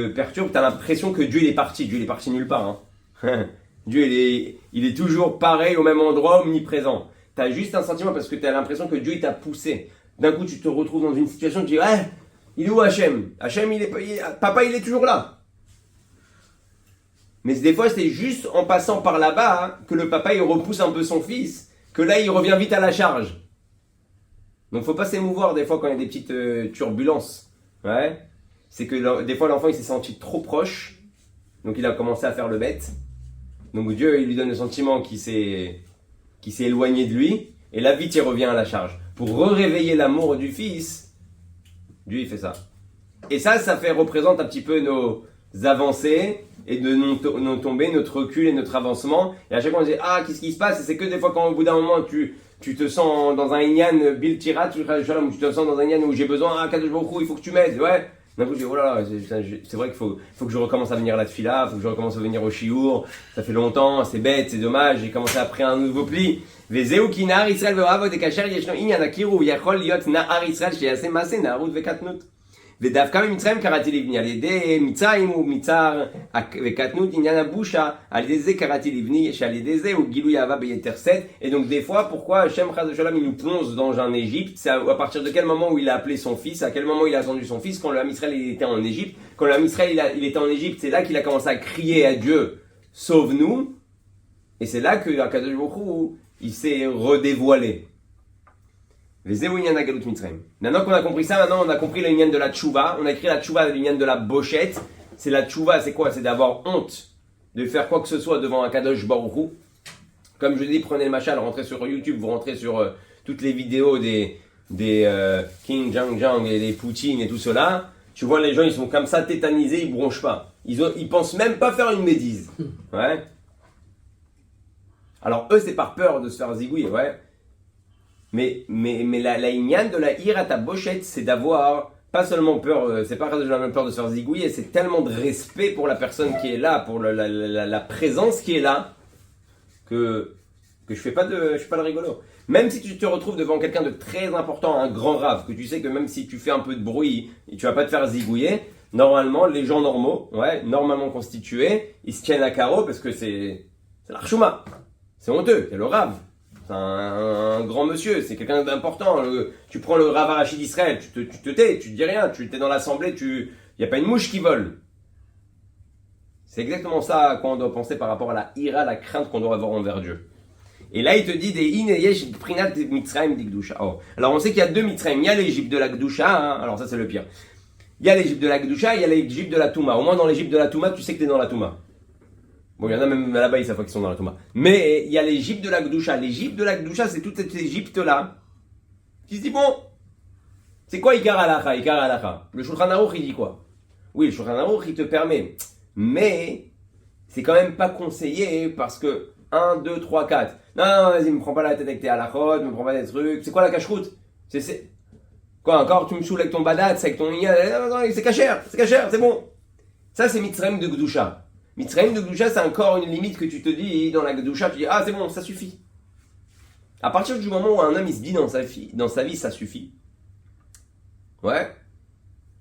perturbe. Tu as l'impression que Dieu il est parti. Dieu il est parti nulle part. Hein. Dieu il est toujours pareil au même endroit, omniprésent. Tu as juste un sentiment parce que tu as l'impression que Dieu il t'a poussé. D'un coup, tu te retrouves dans une situation, tu dis il est où Hachem? Hachem, papa il est toujours là. Mais des fois, c'est juste en passant par là-bas que le papa il repousse un peu son fils, que là il revient vite à la charge. Donc faut pas s'émouvoir des fois quand il y a des petites turbulences. Ouais. c'est que des fois l'enfant il s'est senti trop proche, donc il a commencé à faire le bête. Donc Dieu il lui donne le sentiment qu'il s'est éloigné de lui, et là vite il revient à la charge. Pour réveiller l'amour du fils, Dieu il fait ça. Et ça représente un petit peu nos avancées et de nos tombées, notre recul et notre avancement. Et à chaque fois on dit ah qu'est-ce qui se passe, et c'est que des fois quand au bout d'un moment tu te sens dans un inyan bil tirat, tu te sens dans un inyan où j'ai besoin, Kadosh Baruch Hu, il faut que tu m'aides, ouais. D'un coup je dis oh là là, c'est vrai qu'il faut que je recommence à venir à la tfila, il faut que je recommence à venir au shiur, ça fait longtemps, c'est bête, c'est dommage, j'ai commencé après un nouveau pli. Vezeu ki nahar Israël ve'ohavo dekasher yeshno inyan akiru yachol liot nahar Israël sheyaseh maaseh naharut ve'katnut. ודווקא ממצרים קראתי לבני, על ידי מצרים ומצר וקטנות עניין הבושה, על ידי זה קראתי לבני, שעל ידי זה הוא גילוי אהבה ביתר שאת. Et donc des fois, pourquoi Hachem Chaz Shalom il nous plonge dans un Égypte, c'est à partir de quel moment où il a appelé son fils, à quel moment il a attendu son fils, quand le Ham Israël il était en Égypte. Quand le Ham Israël il était en Égypte, c'est là qu'il a commencé à crier à Dieu, sauve-nous. Et c'est là que Akadosh Baruch Hu, il s'est redévoilé. Maintenant qu'on a compris ça, maintenant on a compris le lien de la tchouva. On a écrit la tchouva, le lien de la bochette. C'est la tchouva, c'est quoi? C'est d'avoir honte de faire quoi que ce soit devant un Kadosh Baruch Hu. Comme je dis, prenez le machal, rentrez sur YouTube, vous rentrez sur toutes les vidéos des King Jang et des Poutine et tout cela. Tu vois les gens, ils sont comme ça tétanisés, ils bronchent pas. Ils pensent même pas faire une médise. Ouais. Alors eux, c'est par peur de se faire zigouiller, ouais. Mais la inyan de la ira ta bochette, c'est d'avoir pas seulement peur, c'est pas la même peur de se faire zigouiller, c'est tellement de respect pour la personne qui est là, pour la présence qui est là, que je fais pas le rigolo. Même si tu te retrouves devant quelqu'un de très important, un grand rave, que tu sais que même si tu fais un peu de bruit, tu vas pas te faire zigouiller, normalement, les gens normaux, ouais, normalement constitués, ils se tiennent à carreau parce que c'est l'archouma. C'est honteux, c'est le rave. C'est un grand monsieur, c'est quelqu'un d'important. Tu prends le Rav Arashi d'Israël, tu te tais, tu dis rien, tu es dans l'assemblée, il n'y a pas une mouche qui vole. C'est exactement ça à quoi on doit penser par rapport à la ira, la crainte qu'on doit avoir envers Dieu. Et là, il te dit des ineyesh prinat mitzrayim d'Igdusha. Oh. Alors, on sait qu'il y a deux mitzrayim. Il y a l'Égypte de la Gdusha, hein. Alors ça c'est le pire. Il y a l'Égypte de la Gdusha, il y a l'Égypte de la Touma. Au moins dans l'Égypte de la Touma, tu sais que tu es dans la Touma. Bon, il y en a même là-bas, ils savent qu'ils sont dans la Touma. Mais il y a l'Égypte de la Gdusha. L'Égypte de la Gdusha, c'est toute cette Égypte-là qui se dit, bon, c'est quoi Ikar Halacha? Le Shulchan Aruch, il dit quoi? Oui, le Shulchan Aruch, il te permet. Mais c'est quand même pas conseillé parce que 1, 2, 3, 4. Non, vas-y, me prends pas la tête avec tes halachot, me prends pas des trucs. C'est quoi la cache-route? C'est... Quoi, encore, tu me saoules avec ton badat, avec ton iya. Non, c'est cachère, c'est bon. Ça, c'est Mitzrayim de Gdusha. Mitzrayim de Gdusha, c'est encore une limite que tu te dis dans la Gdusha, tu dis, ah, c'est bon, ça suffit. À partir du moment où un homme, il se dit dans sa vie, ça suffit. Ouais.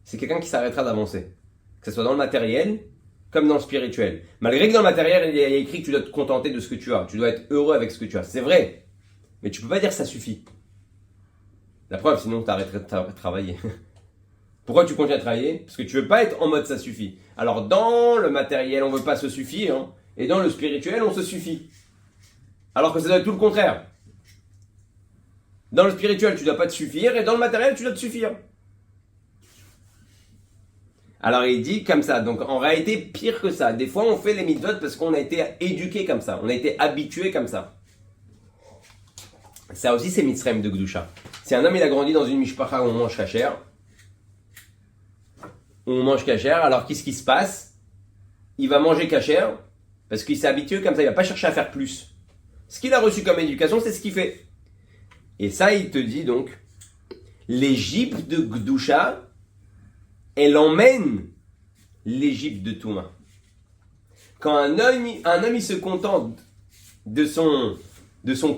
C'est quelqu'un qui s'arrêtera d'avancer. Que ce soit dans le matériel, comme dans le spirituel. Malgré que dans le matériel, il y a écrit que tu dois te contenter de ce que tu as. Tu dois être heureux avec ce que tu as. C'est vrai. Mais tu peux pas dire que ça suffit. La preuve, sinon tu arrêterais de travailler. Pourquoi tu continues à travailler? Parce que tu veux pas être en mode ça suffit. Alors dans le matériel, on veut pas se suffire. Hein, et dans le spirituel, on se suffit. Alors que ça doit être tout le contraire. Dans le spirituel, tu dois pas te suffire. Et dans le matériel, tu dois te suffire. Alors il dit comme ça, donc en réalité pire que ça. Des fois on fait les mitzvot parce qu'on a été éduqué comme ça, on a été habitué comme ça. Ça aussi c'est Mitzrayim de Gdusha. Si un homme il a grandi dans une mishpacha où on mange kasher, alors qu'est-ce qui se passe? Il va manger kasher parce qu'il s'est habitué comme ça, il va pas chercher à faire plus. Ce qu'il a reçu comme éducation, c'est ce qu'il fait. Et ça il te dit donc, l'Égypte de Gdusha, elle emmène l'Égypte de Touma. Quand un homme il se contente de son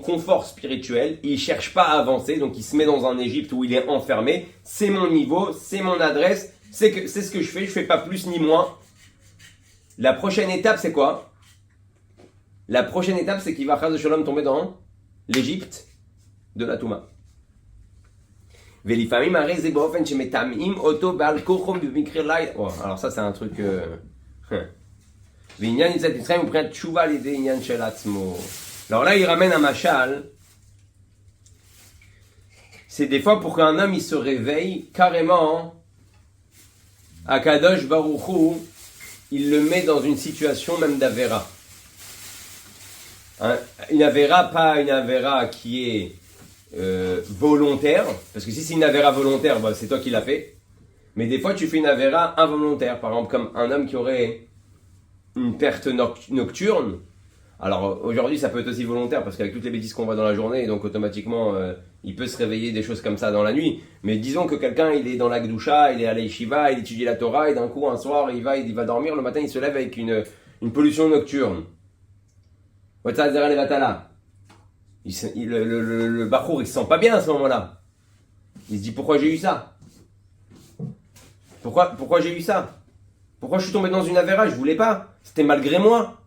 confort spirituel, il cherche pas à avancer, donc il se met dans un Égypte où il est enfermé. C'est mon niveau, c'est mon adresse, c'est ce que je fais pas plus ni moins. La prochaine étape, c'est quoi? La prochaine étape, c'est qu'il va Chas Shalom tomber dans l'Égypte de la Touma. Alors ça c'est un truc alors là il ramène un machal. C'est des fois pour qu'un homme il se réveille carrément Akadosh Baruch Hu, il le met dans une situation même d'Avera. Hein, une Avera, pas une Avera qui est volontaire, parce que si c'est une Avera volontaire, bah, c'est toi qui l'as fait. Mais des fois, tu fais une Avera involontaire, par exemple, comme un homme qui aurait une perte nocturne. Alors aujourd'hui, ça peut être aussi volontaire, parce qu'avec toutes les bêtises qu'on voit dans la journée, donc automatiquement, il peut se réveiller des choses comme ça dans la nuit. Mais disons que quelqu'un, il est dans la Gdusha, il est à l'Yeshiva, il étudie la Torah, et d'un coup, un soir, il va dormir, le matin, il se lève avec une pollution nocturne. Le Bachour, il se sent pas bien à ce moment-là. Il se dit, pourquoi j'ai eu ça? Pourquoi j'ai eu ça? Pourquoi je suis tombé dans une Avera? Je voulais pas. C'était malgré moi.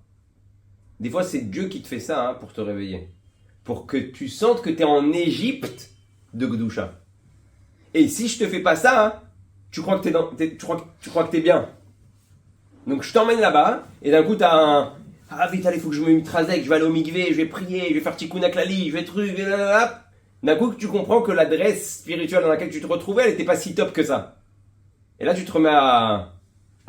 Des fois, c'est Dieu qui te fait ça hein, pour te réveiller. Pour que tu sentes que tu es en Égypte de Gdusha. Et si je te fais pas ça, hein, tu crois que tu crois que t'es bien. Donc je t'emmène là-bas, et d'un coup tu as un... Ah vite, allez, il faut que je me mitrazek, je vais aller au mikvé, je vais prier, je vais faire tikkun aklali, je vais truc, d'un coup tu comprends que l'adresse spirituelle dans laquelle tu te retrouvais, elle n'était pas si top que ça. Et là tu te remets à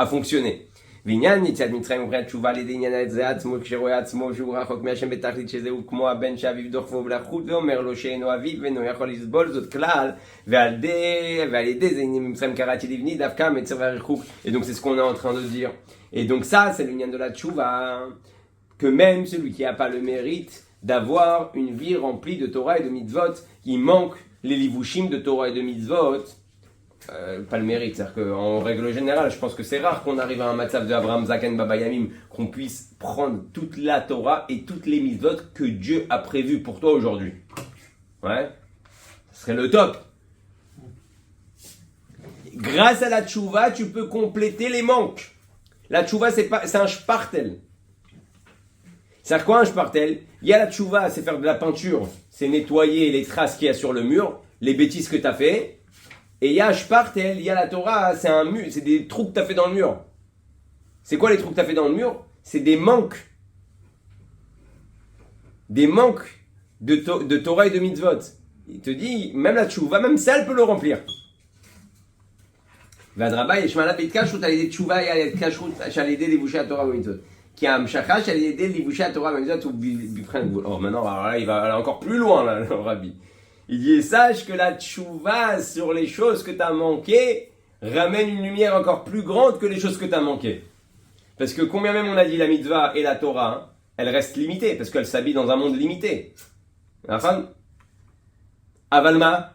fonctionner. ועניין יציאת מצרים מבחינת תשובה על ידי עניין את זה עצמו כשרואה עצמו שהוא רחוק מהשם בתכלית שזהו כמו הבן שאביו דוחפו בלחות ואומר לו שאינו אביו ואינו יכול לסבול זאת כלל ועל ידי זה הנה ממצרים קראתי לבני דווקא מצר והריחוק. Et donc c'est ce qu'on est en train de dire. Et donc ça c'est le lien de la tchouva, que même celui qui n'a pas le mérite d'avoir une vie remplie de Torah et de mitzvot, qui manque les livushim de Torah et de mitzvot, pas le mérite, c'est-à-dire qu'en règle générale, je pense que c'est rare qu'on arrive à un matzav de Abraham Zaken Baba Yamim, qu'on puisse prendre toute la Torah et toutes les mitzvot que Dieu a prévues pour toi aujourd'hui. Ouais, ce serait le top. Grâce à la tchouva, tu peux compléter les manques. La tchouva, c'est un shpartel. C'est-à-dire quoi un shpartel? Il y a la tchouva, c'est faire de la peinture, c'est nettoyer les traces qu'il y a sur le mur, les bêtises que tu as fait. Et il y a Shpartel, il y a la Torah, c'est un mur, c'est des trous que tu as fait dans le mur. C'est quoi les trous que tu as fait dans le mur? C'est des manques. Des manques de Torah et de mitzvot. Il te dit, même la tchouva, même ça, elle peut le remplir. והדרבה ישמעלה בהתקשרות על ידי תשובה היא על התקשרות שעל ידי ליבושי התורה והמצוות. כי ההמשכה שעל ידי ליבושי התורה והמצוות הוא בבחינת גבול. Oh, maintenant, alors là, il va aller encore plus loin, là, le rabbi. Il dit, sache que la tchouva sur les choses que tu as manquées ramène une lumière encore plus grande que les choses que tu as manquées. Parce que combien même on a dit la mitzvah et la Torah, elles restent limitées, parce qu'elles s'habillent dans un monde limité. Enfin, Avalma,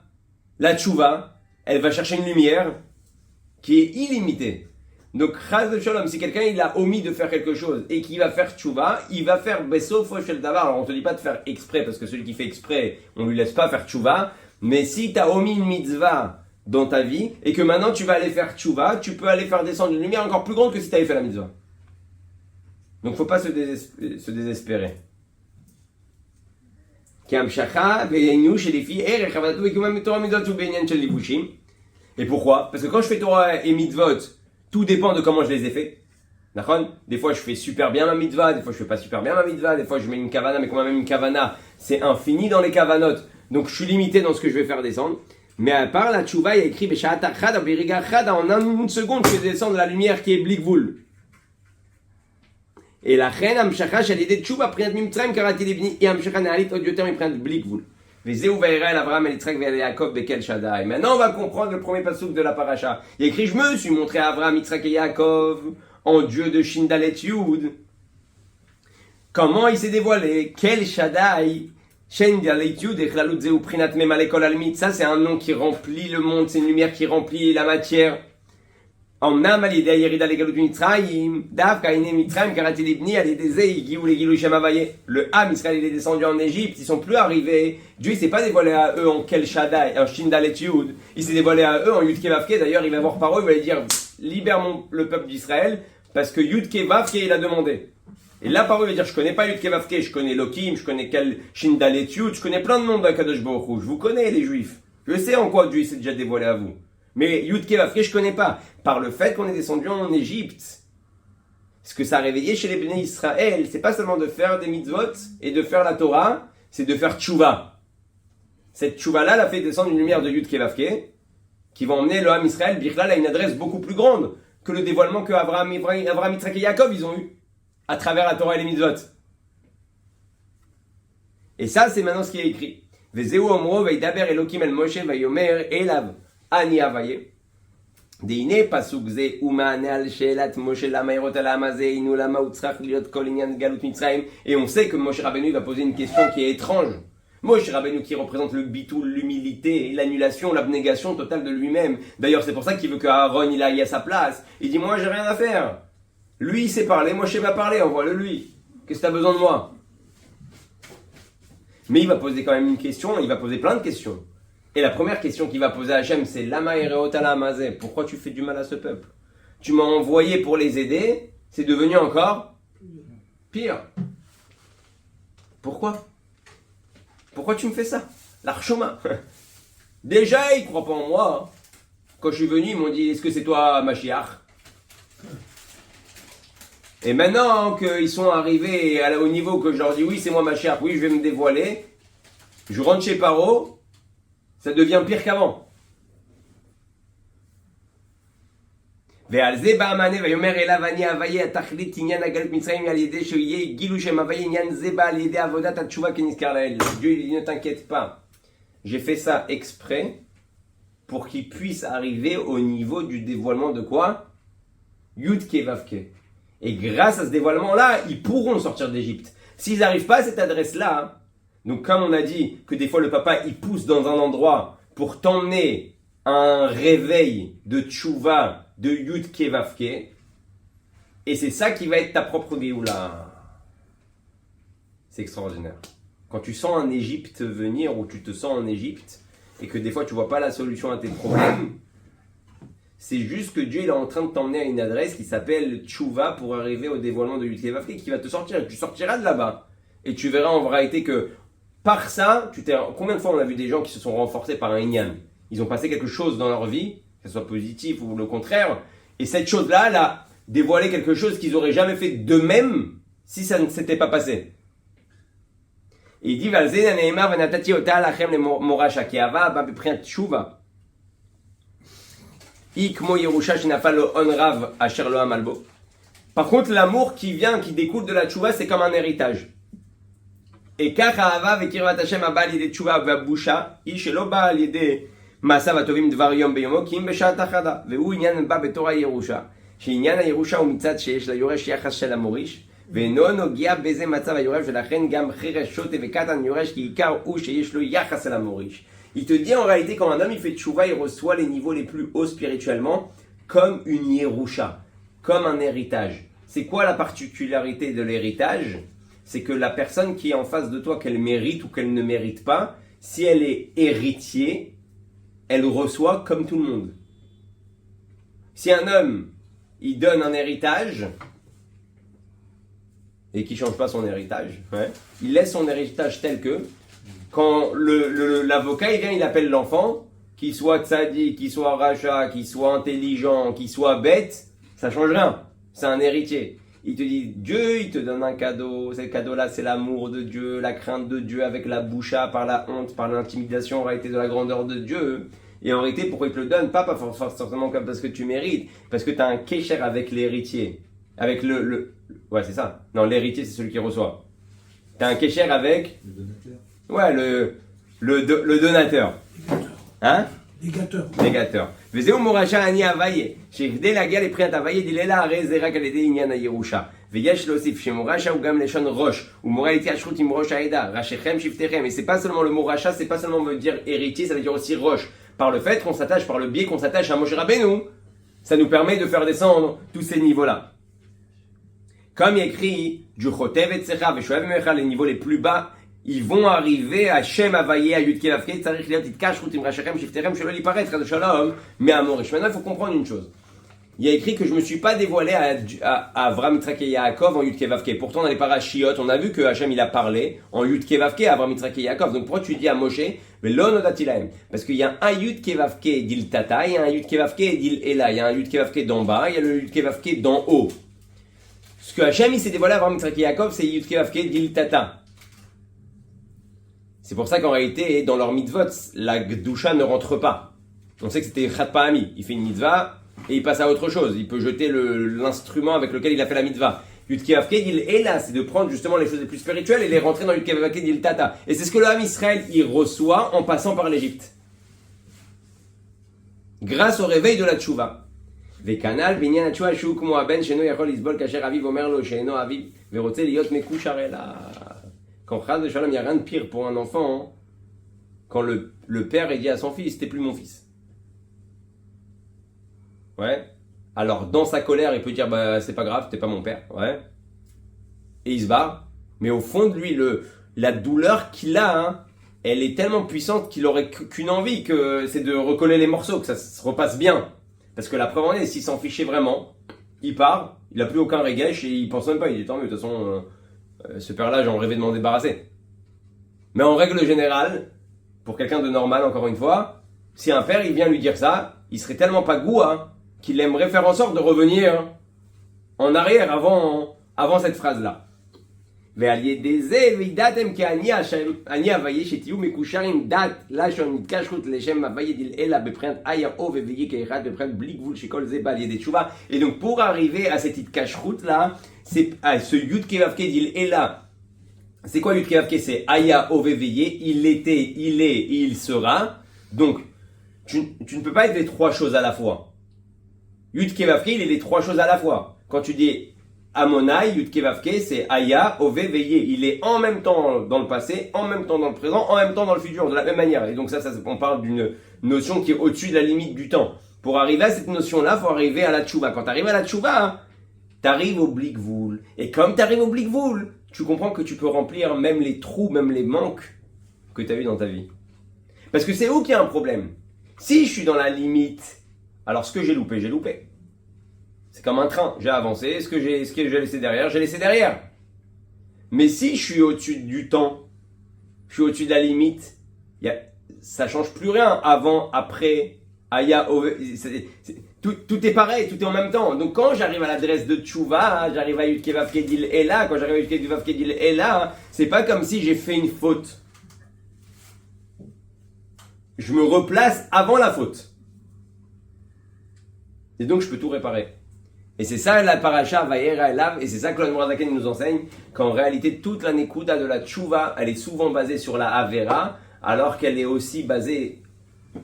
la tchouva, elle va chercher une lumière qui est illimitée. Donc, chas de shalom, si quelqu'un il a omis de faire quelque chose et qu'il va faire tchouva, il va faire besofo shel davar. Alors, on te dit pas de faire exprès, parce que celui qui fait exprès, on lui laisse pas faire tchouva. Mais si tu as omis une mitzvah dans ta vie et que maintenant tu vas aller faire tchouva, tu peux aller faire descendre une lumière encore plus grande que si tu avais fait la mitzvah. Donc, faut pas se désespérer. Et pourquoi? Parce que quand je fais Torah et mitzvot, tout dépend de comment je les ai fait. D'accord? Des fois je fais super bien ma mitzvah, des fois je fais pas super bien ma mitzvah, des fois je mets une kavana, mais quand même une kavana, c'est infini dans les kavanot. Donc je suis limité dans ce que je vais faire descendre. Mais à part la tchouva, il y a écrit en une seconde, je fais descendre la lumière qui est blikvoul. Et la reine amshacha shalidé tchouva prinat mimtraim karati libni et amshacha naalit od yoter miprinat blikvoul. Maintenant, on va comprendre le premier passouk de la paracha. Il écrit, je me suis montré à Abraham, Yitzhak et Yaakov en Dieu de Shindalet Yud. Comment il s'est dévoilé? Quel Shaddai? Shindalet Yud et Chlalut Zeu Prinat Memalekol Almit. Ça, c'est un nom qui remplit le monde, c'est une lumière qui remplit la matière. אמנם על ידי הירידה לגלות מצרים, דווקא הנה מצרים קראתי לבני על ידי זה הגיעו לגילוי שם הוויה. Le Ham Israël il est descendu en Égypte, ils sont plus arrivés. Dieu il s'est pas dévoilé à eux en Kel Shaddai, en Shindalet Yud. Il s'est dévoilé à eux en Yud Ke Vav Ke. D'ailleurs il va voir par eux, il va lui dire libère le peuple d'Israël parce que Yud Ke Vav Ke il a demandé. Et là par eux il va dire je connais pas Yud Ke Vav Ke, je connais Lokim, je connais Kel Shindalet Yud, je connais plein de noms d'Akadosh Baruch Hu. Je vous connais les Juifs. Je sais en quoi Dieu s'est déjà dévoilé à vous. Mais Yud Ke Vav Ke, je connais pas. Par le fait qu'on est descendu en Égypte. Ce que ça a réveillé chez les Béné Israël, c'est pas seulement de faire des mitzvot et de faire la Torah, c'est de faire tchouva. Cette tchouva-là, elle a fait descendre une lumière de Yud Ke Vav Ke, qui va emmener le Ham Israël, Bichlal, à une adresse beaucoup plus grande que le dévoilement que Abraham, Yitzhak et Yaakov ils ont eu à travers la Torah et les mitzvot. Et ça, c'est maintenant ce qui est écrit. Vezeu omro veidaber Elokim el Moshe vayomer elav ani avaye. Deine pasuk ze umane al shelat Moshe lama erot al amaze inu lama utzrach liot kol inyan galut Mitzrayim. Et on sait que Moshe Rabbeinu va poser une question qui est étrange. Moshe Rabbeinu qui représente le bitoul, l'humilité, l'annulation, l'abnégation totale de lui-même. D'ailleurs, c'est pour ça qu'il veut que Aaron il aille à sa place. Il dit moi j'ai rien à faire. Lui il sait parler, Moshe va parler, envoie-le lui. Qu'est-ce que tu as besoin de moi? Mais il va poser quand même une question, il va poser plein de questions. Et la première question qu'il va poser à Hachem, c'est Lama ereot ala amazé. Pourquoi tu fais du mal à ce peuple? Tu m'as envoyé pour les aider, c'est devenu encore pire. Pourquoi? Pourquoi tu me fais ça? L'archoma. Déjà, ils ne croient pas en moi. Quand je suis venu, ils m'ont dit est-ce que c'est toi, Mashiach? Et maintenant qu'ils sont arrivés au niveau que je leur dis oui, c'est moi Mashiach, oui, je vais me dévoiler, je rentre chez Paro, ça devient pire qu'avant. Dieu lui dit ne t'inquiète pas, j'ai fait ça exprès pour qu'il puisse arriver au niveau du dévoilement de quoi? Yud Ke Vav Ke. Et grâce à ce dévoilement-là, ils pourront sortir d'Égypte. S'ils n'arrivent pas à cette adresse-là, donc comme on a dit que des fois le papa il pousse dans un endroit pour t'emmener à un réveil de tchouva, de Yud Ke Vav Ke, et c'est ça qui va être ta propre Géoula. C'est extraordinaire. Quand tu sens un Égypte venir, ou tu te sens en Égypte, et que des fois tu vois pas la solution à tes problèmes, c'est juste que Dieu il est en train de t'emmener à une adresse qui s'appelle Tchouva pour arriver au dévoilement de Yud Ke Vav Ke qui va te sortir. Tu sortiras de là-bas. Et tu verras en réalité que par ça, combien de fois on a vu des gens qui se sont renforcés par un Inyan? Ils ont passé quelque chose dans leur vie, que ce soit positif ou le contraire, et cette chose-là, elle a dévoilé quelque chose qu'ils n'auraient jamais fait d'eux-mêmes si ça ne s'était pas passé. Et il dit Valzena Neymar Venatati Ota Lachem le Morasha Keava Babeprin Tchouva. Par contre, l'amour qui découle de la tchouva, c'est comme un héritage. Et il te dit en réalité, quand un homme il fait tchouva, il reçoit les niveaux les plus hauts spirituellement, comme une Yerusha, comme un héritage. C'est quoi la particularité de l'héritage? C'est que la personne qui est en face de toi, qu'elle mérite ou qu'elle ne mérite pas, si elle est héritier, elle reçoit comme tout le monde. Si un homme, il donne un héritage, et qu'il ne change pas son héritage, il laisse son héritage tel que, quand l'avocat il vient, il appelle l'enfant, qu'il soit tzadi, qu'il soit racha, qu'il soit intelligent, qu'il soit bête, ça change rien. C'est un héritier. Il te dit, Dieu, il te donne un cadeau. Ce cadeau-là, c'est l'amour de Dieu, la crainte de Dieu, avec la boucha, par la honte, par l'intimidation, en réalité, de la grandeur de Dieu. Et en réalité, pourquoi il te le donne? Pas forcément comme parce que tu mérites, parce que tu as un kécher avec l'héritier. Avec ouais, c'est ça. Non, l'héritier, c'est celui qui reçoit. Tu as un kécher avec... Le donateur. Ouais, le donateur. Hein? Légateur. Vezeu morasha ani avaye. Shevde lagia le priat avaye dilela arez zerak al yedei inyan hayerusha. Veyesh losif shemorasha ou gam leshon rosh. Ou moralité ashrut im rosh haeda. Rashechem shiftechem. Et c'est pas seulement le mot racha, c'est pas seulement me dire héritier, ça veut dire aussi roche. Par le fait qu'on s'attache, par le biais qu'on s'attache à Moshe Rabbeinu, ça nous permet de faire descendre tous ces niveaux-là. Comme il écrit, du chotev et tsecha veshoev mecha, les niveaux les plus bas, ils vont arriver à Shem Avaye, à Yud Ke Vav Ke, tzarich liot itkashrut im rashechem shifterem shelo liparet chas shalom mais amorish. Maintenant, il faut comprendre une chose. Il y a écrit que je ne me suis pas dévoilé à Avraham, Yitzhak et Yaakov en Yud Ke Vav Ke. Pourtant, dans les parashiot, on a vu que Hachem il a parlé en Yud Ke Vav Ke à Avraham, Yitzhak et Yaakov. Donc pourquoi tu dis à Moshe, mais lo nodati lahem? Parce qu'il y a un Yud Ke Vav Ke d'il Tata, il y a un Yud Ke Vav Ke d'il Ela, il y a un Yud Ke Vav Ke d'en bas, il y a le Yud Ke Vav Ke d'en haut. Ce que Hachem il s'est dévoilé à Avraham, Yitzhak et Yaakov, c'est Yud Ke Vav Ke d'il Tata. C'est pour ça qu'en réalité, dans leur mitzvot, la gdusha ne rentre pas. On sait que c'était Chat Pa'ami. Il fait une mitzvah, et il passe à autre chose. Il peut jeter l'instrument avec lequel il a fait la mitzvah. Yudkevavke dit et là, c'est de prendre justement les choses les plus spirituelles et les rentrer dans Yudkevavke dit tata. Et c'est ce que le Ham Israël il reçoit en passant par l'Égypte. Grâce au réveil de la tchouva. Vekanal binyan tchouva shu kumo aben sheno yachol isbol kasher aviv omer lo sheno aviv verotze liot mekoucharela. Quand Chaz de Shalom, il n'y a rien de pire pour un enfant, hein, quand le père il dit à son fils, t'es plus mon fils. Ouais. Alors, dans sa colère, il peut dire, bah, c'est pas grave, t'es pas mon père. Ouais. Et il se barre. Mais au fond de lui, la douleur qu'il a, hein, elle est tellement puissante qu'il aurait qu'une envie, que c'est de recoller les morceaux, que ça se repasse bien. Parce que la preuve en est, s'il s'en fichait vraiment, il part, il a plus aucun regesh et il pense même pas, il dit, tant mieux, de toute façon, ce père-là, j'en rêvais de m'en débarrasser. Mais en règle générale, pour quelqu'un de normal, encore une fois, si un père, il vient lui dire ça, il serait tellement pas goût, hein, qu'il aimerait faire en sorte de revenir en arrière avant cette phrase-là. Et donc pour arriver à cette itkashrut là, c'est à ce yud kevavke dil ela. C'est quoi yud kevavke? C'est aya oveveye, il était, il est et il sera. Donc tu ne peux pas être les trois choses à la fois. Yud kevavke, il est les trois choses à la fois. Quand tu dis Amonai, Yud kevavke, c'est Aya, Ove, Veillé. Il est en même temps dans le passé, en même temps dans le présent, en même temps dans le futur, de la même manière. Et donc ça on parle d'une notion qui est au-dessus de la limite du temps. Pour arriver à cette notion-là, il faut arriver à la tchouva. Quand tu arrives à la tchouva, tu arrives au blikvoul. Et comme tu arrives au blikvoul, tu comprends que tu peux remplir même les trous, même les manques que tu as eu dans ta vie. Parce que c'est où qu'il y a un problème. Si je suis dans la limite, alors ce que j'ai loupé, j'ai loupé. C'est comme un train, j'ai avancé, ce que j'ai laissé derrière, j'ai laissé derrière. Mais si je suis au-dessus du temps, je suis au-dessus de la limite, ça change plus rien. Avant, après, Aya, tout est pareil, tout est en même temps. Donc quand j'arrive à l'adresse de Tchouva, j'arrive à Yud Kevavke Dil Ela, quand j'arrive à Yud Kevavke Dil Ela, c'est pas comme si j'ai fait une faute. Je me replace avant la faute. Et donc je peux tout réparer. Et c'est ça la paracha Vayera Elav, et c'est ça que le Mourazaken nous enseigne, qu'en réalité toute la Nekuda de la Tchouva, elle est souvent basée sur la Avera, alors qu'elle est aussi basée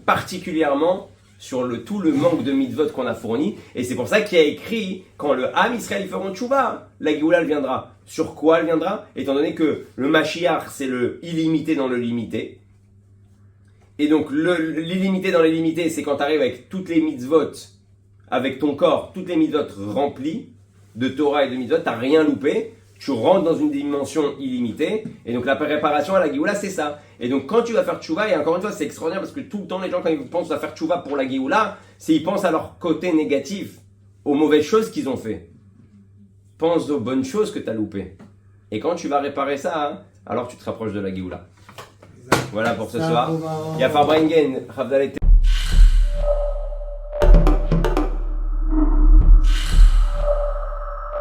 particulièrement sur tout le manque de mitzvot qu'on a fourni. Et c'est pour ça qu'il y a écrit, quand le Ham Israël feront Tchouva, la Géoula elle viendra. Sur quoi elle viendra? Étant donné que le Mashiach c'est le illimité dans le limité. Et donc l'illimité dans les limités, c'est quand tu arrives avec toutes les mitzvot, avec ton corps, toutes les mitzvot remplies de Torah et de mitzvot, tu n'as rien loupé, tu rentres dans une dimension illimitée, et donc la préparation à la Géoula, c'est ça. Et donc quand tu vas faire tchouva, et encore une fois, c'est extraordinaire, parce que tout le temps, les gens, quand ils pensent à faire tchouva pour la Géoula, c'est ils pensent à leur côté négatif, aux mauvaises choses qu'ils ont fait. Pense aux bonnes choses que tu as loupées. Et quand tu vas réparer ça, hein, alors tu te rapproches de la Géoula. Voilà pour ce soir. Yafar Brengen,